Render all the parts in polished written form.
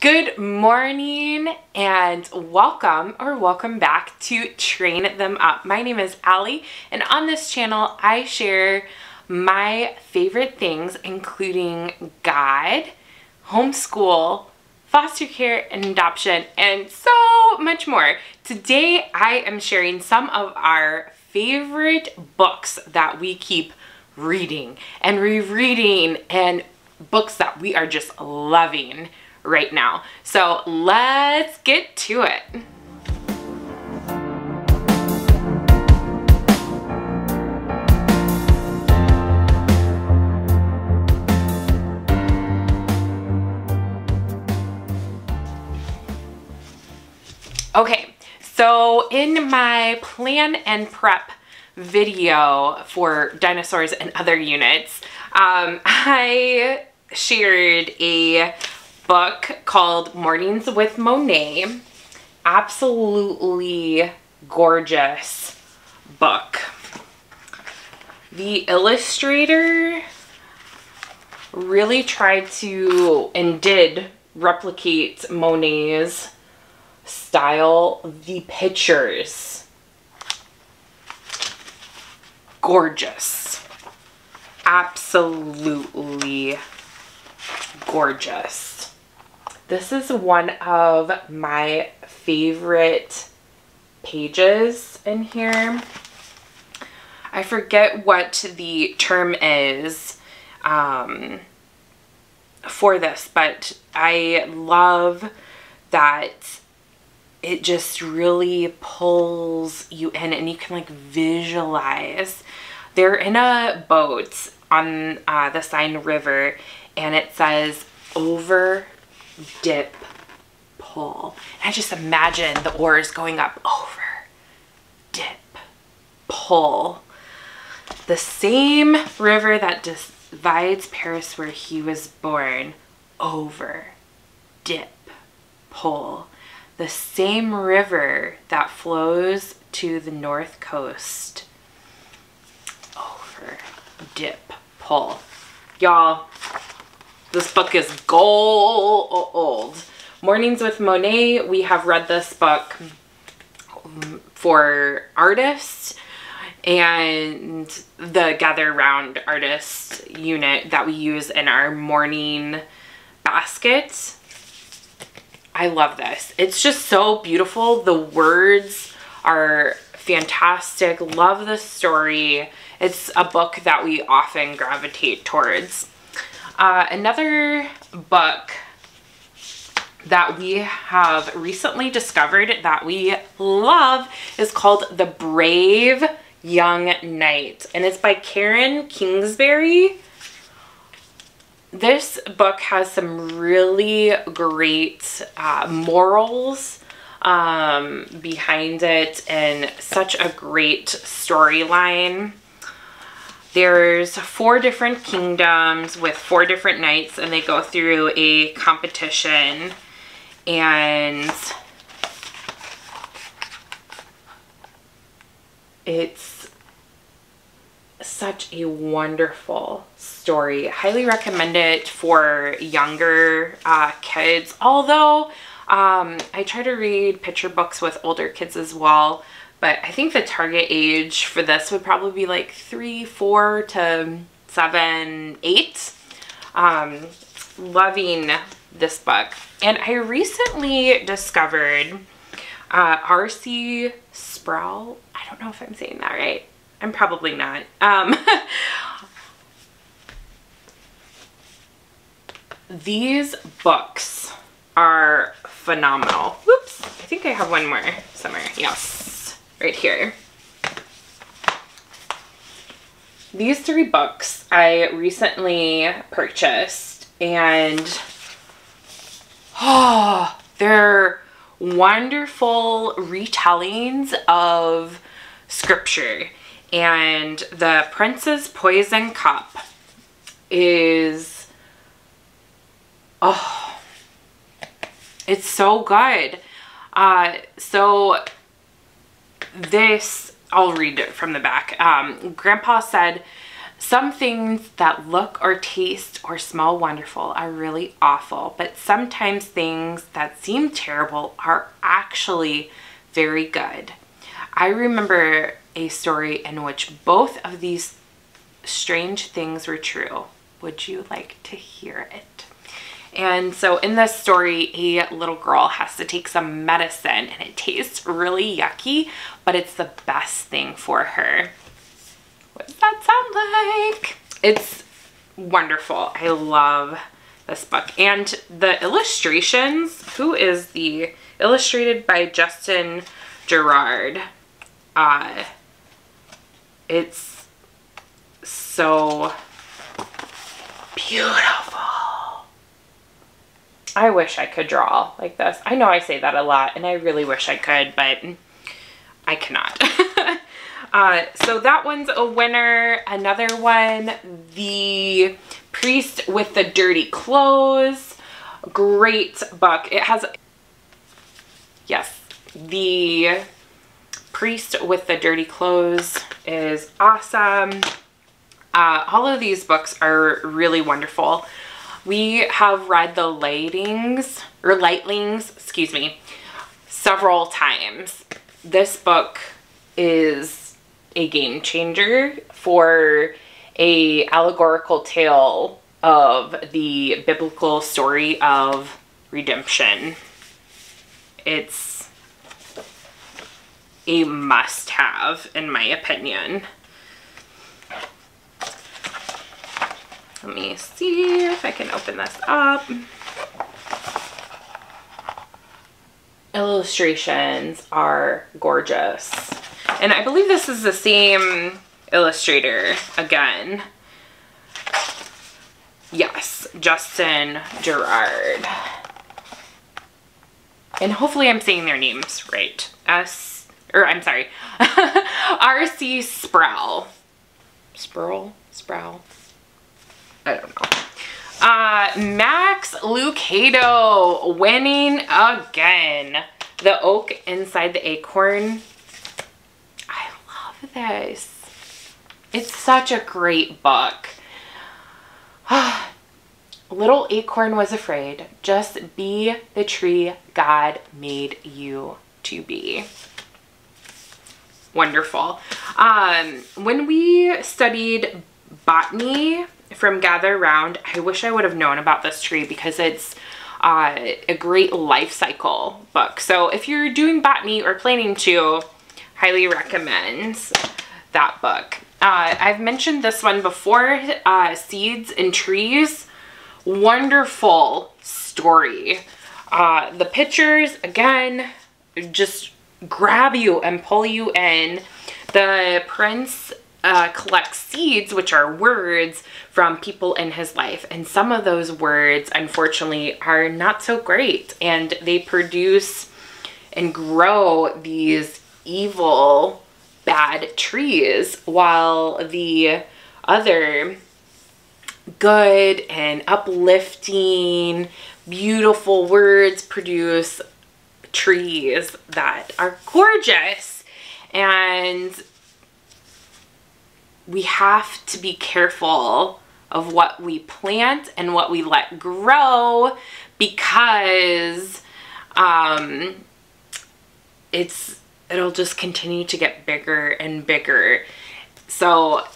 Good morning and welcome back to Train Them Up. My name is Allie, and on this channel I share my favorite things, including God, homeschool, foster care and adoption, and so much more. Today I am sharing some of our favorite books that we keep reading and rereading, and books that we are just loving right now. So let's get to it. Okay, so in my plan and prep video for dinosaurs and other units, I shared a book called Mornings with Monet. Absolutely gorgeous book. The illustrator really tried to and did replicate Monet's style. The pictures, gorgeous, absolutely gorgeous. This is one of my favorite pages in here. I forget what the term is for this, but I love that it just really pulls you in and you can like visualize. They're in a boat on the Seine River, and it says over, dip, pull. And I just imagine the oars going up, over, dip, pull. The same river that divides Paris where he was born, over, dip, pull. The same river that flows to the north coast, over, dip, pull. Y'all, this book is gold. Mornings with Monet. We have read this book for artists and the Gather Round Artist unit that we use in our morning basket. I love this. It's just so beautiful. The words are fantastic. Love the story. It's a book that we often gravitate towards. Another book that we have recently discovered that we love is called The Brave Young Knight, and it's by Karen Kingsbury. This book has some really great morals behind it and such a great storyline. There's 4 different kingdoms with 4 different knights, and they go through a competition, and it's such a wonderful story. Highly recommend it for younger kids, although I try to read picture books with older kids as well. But I think the target age for this would probably be like 3, 4 to 7, 8. Loving this book. And I recently discovered R.C. Sproul. I don't know if I'm saying that right. I'm probably not. These books are phenomenal. Whoops. I think I have one more somewhere. Yes. Right here. These 3 books I recently purchased, and they're wonderful retellings of scripture. And The Prince's Poison Cup is, it's so good. So this, I'll read it from the back. Grandpa said Some things that look or taste or smell wonderful are really awful, but sometimes things that seem terrible are actually very good. I remember a story in which both of these strange things were true. Would you like to hear it? And so in this story, a little girl has to take some medicine and it tastes really yucky, but it's the best thing for her. What does that sound like? It's wonderful. I love this book. And the illustrations, who is the illustrated by Justin Gerard. It's so beautiful. I wish I could draw like this. I know I say that a lot and I really wish I could, but I cannot. So that one's a winner. Another one, The Priest with the Dirty Clothes. Great book. It has, yes, The Priest with the Dirty Clothes is awesome. All of these books are really wonderful. We have read The Lightlings, excuse me, several times. This book is a game changer for a allegorical tale of the biblical story of redemption. It's a must-have, in my opinion. Let me see if I can open this up. Illustrations are gorgeous. And I believe this is the same illustrator again. Yes, Justin Gerard. And hopefully I'm saying their names right. R.C. Sproul. Sproul? I don't know. Max Lucado winning again. The Oak Inside the Acorn. I love this. It's such a great book. Little acorn was afraid. Just be the tree God made you to be. Wonderful. When we studied botany from Gather Round, I wish I would have known about this tree because it's a great life cycle book. So if you're doing botany or planning to, highly recommend that book. I've mentioned this one before, Seeds and Trees. Wonderful story. The pictures, again, just grab you and pull you in. The prince collects seeds, which are words from people in his life. And some of those words, unfortunately, are not so great. And they produce and grow these evil, bad trees, while the other good and uplifting, beautiful words produce trees that are gorgeous. And we have to be careful of what we plant and what we let grow, because it'll just continue to get bigger and bigger. So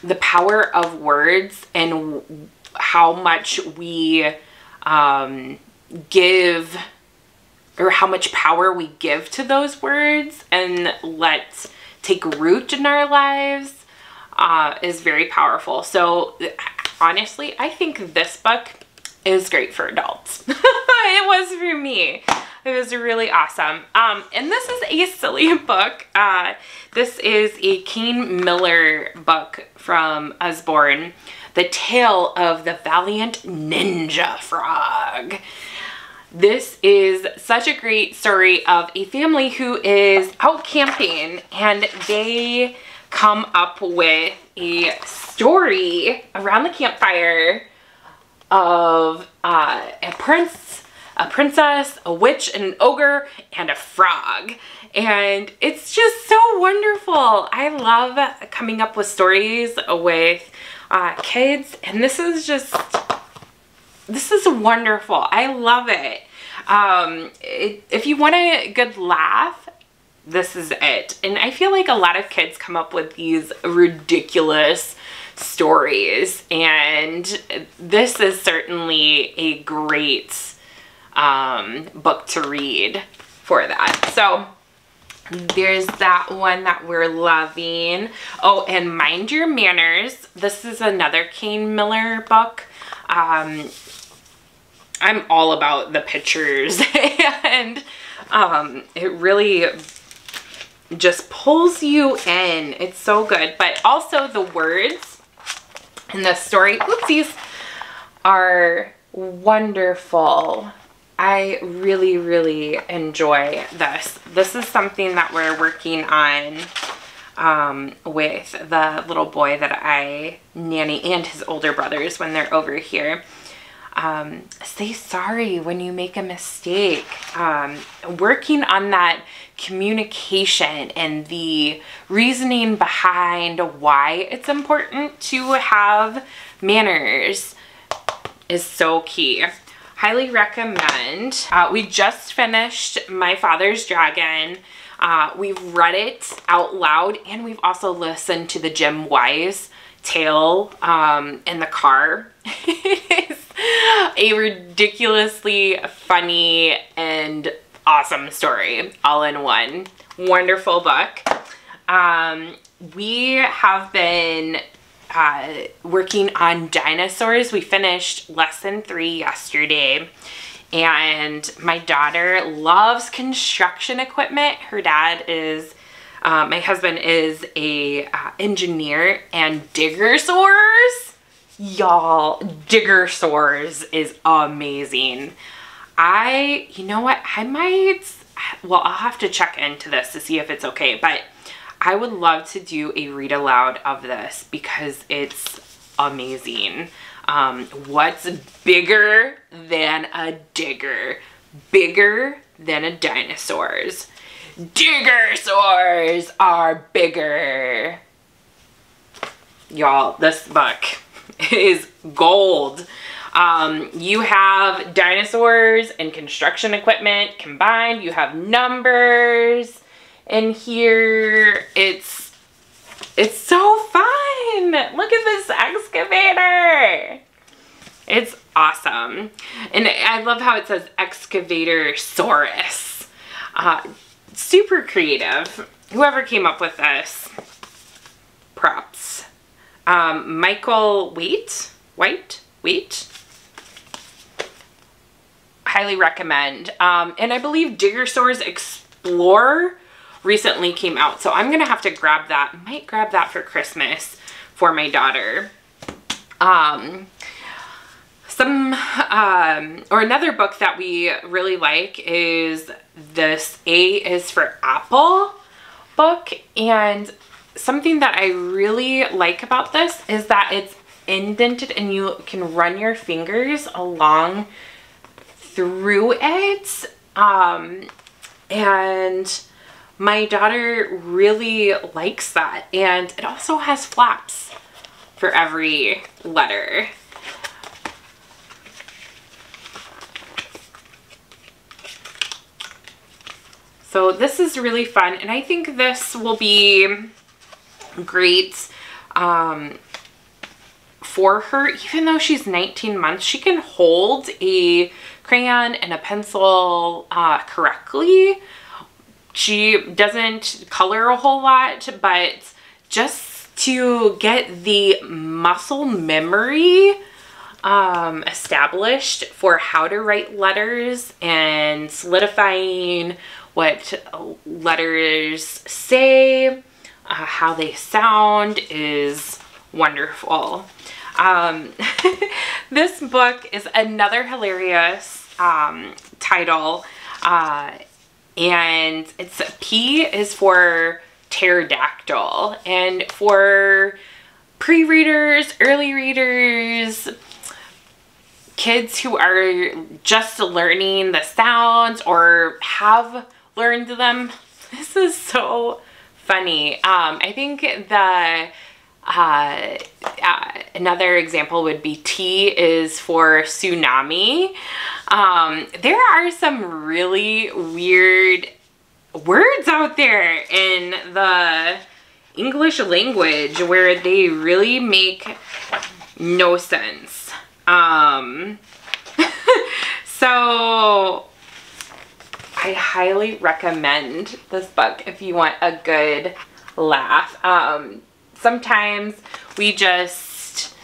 the power of words and how much we give, or how much power we give to those words and let take root in our lives is very powerful. So honestly, I think this book is great for adults. It was for me. It was really awesome. And this is a silly book. This is a Kane Miller book from Usborne, The Tale of the Valiant Ninja Frog. This is such a great story of a family who is out camping, and they come up with a story around the campfire of a prince a princess, a witch, and an ogre, and a frog. And it's just so wonderful. I love coming up with stories with kids, and this is wonderful. I love it. If you want a good laugh, this is it. And I feel like a lot of kids come up with these ridiculous stories, and this is certainly a great book to read for that. So there's that one that we're loving. Oh, and Mind Your Manners. This is another Kane Miller book. I'm all about the pictures, and it really just pulls you in. It's so good. But also the words in the story, oopsies, are wonderful. I really, really enjoy this. This is something that we're working on with the little boy that I nanny and his older brothers when they're over here. Say sorry when you make a mistake. Working on that communication and the reasoning behind why it's important to have manners is so key. Highly recommend. We just finished My Father's Dragon. We've read it out loud, and we've also listened to the Jim Wise tale in the car. It is a ridiculously funny and awesome story all in one. Wonderful book. We have been working on dinosaurs. We finished lesson 3 yesterday, and my daughter loves construction equipment. Her dad is, my husband is a engineer, and Diggersaurus, y'all, Diggersaurus is amazing. You know what, well, I'll have to check into this to see if it's okay, but I would love to do a read aloud of this because it's amazing. What's bigger than a digger? Bigger than a dinosaurs. Diggersaurs are bigger. Y'all, this book is gold. You have dinosaurs and construction equipment combined. You have numbers. And here it's so fun. Look at this excavator. It's awesome. And I love how it says Excavatorsaurus. Super creative. Whoever came up with this, props. Michael Waite. Highly recommend. And I believe Diggersaurus Explore recently came out, so I'm gonna have to grab that. Might grab that for Christmas for my daughter. Another book that we really like is this A is for Apple book, and something that I really like about this is that it's indented and you can run your fingers along through it, and my daughter really likes that. And it also has flaps for every letter. So this is really fun, and I think this will be great for her. Even though she's 19 months, she can hold a crayon and a pencil correctly. She doesn't color a whole lot, but just to get the muscle memory established for how to write letters and solidifying what letters say, how they sound is wonderful. This book is another hilarious title. And it's P is for Pterodactyl, and for pre-readers, early readers, kids who are just learning the sounds or have learned them, this is so funny. I think the another example would be T is for tsunami. There are some really weird words out there in the English language where they really make no sense. So I highly recommend this book if you want a good laugh. Sometimes we just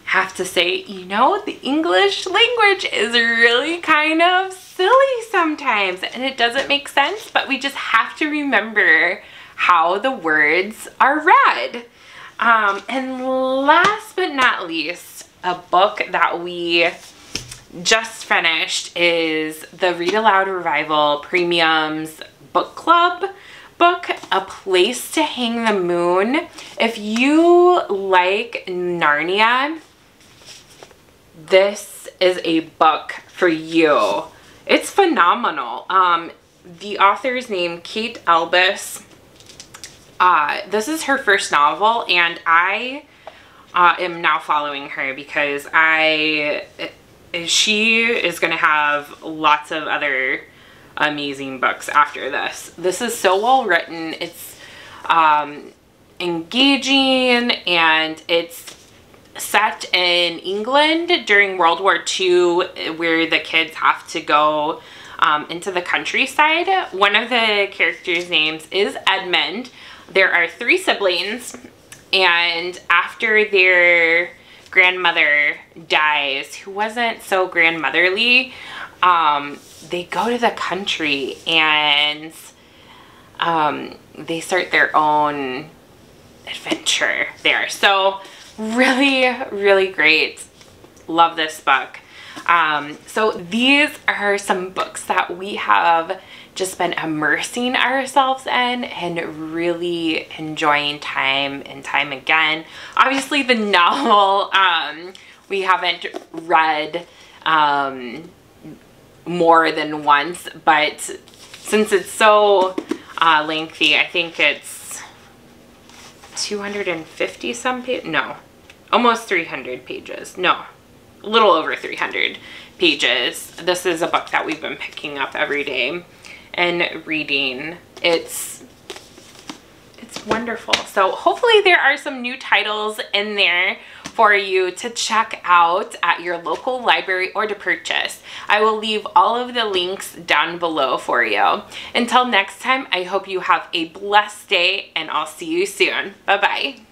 have to say, you know, the English language is really kind of silly sometimes and it doesn't make sense, but we just have to remember how the words are read. And last but not least, a book that we just finished is the Read Aloud Revival Premium's Book Club book, A Place to Hang the Moon. If you like Narnia, this is a book for you. It's phenomenal. The author's name, Kate Albus. This is her first novel, and I am now following her because she is going to have lots of other amazing books after this. This is so well written. It's engaging, and it's set in England during World War II, where the kids have to go into the countryside. One of the characters' names is Edmund. There are 3 siblings, and after their grandmother dies, who wasn't so grandmotherly, they go to the country and they start their own adventure there. So really, really great. Love this book. So these are some books that we have just been immersing ourselves in and really enjoying time and time again. Obviously the novel we haven't read more than once, but since it's so lengthy, I think it's 250 some pages, no, almost 300 pages, no, a little over 300 pages. This is a book that we've been picking up every day and reading. It's wonderful. So hopefully there are some new titles in there for you to check out at your local library or to purchase. I will leave all of the links down below for you. Until next time, I hope you have a blessed day, and I'll see you soon. Bye-bye.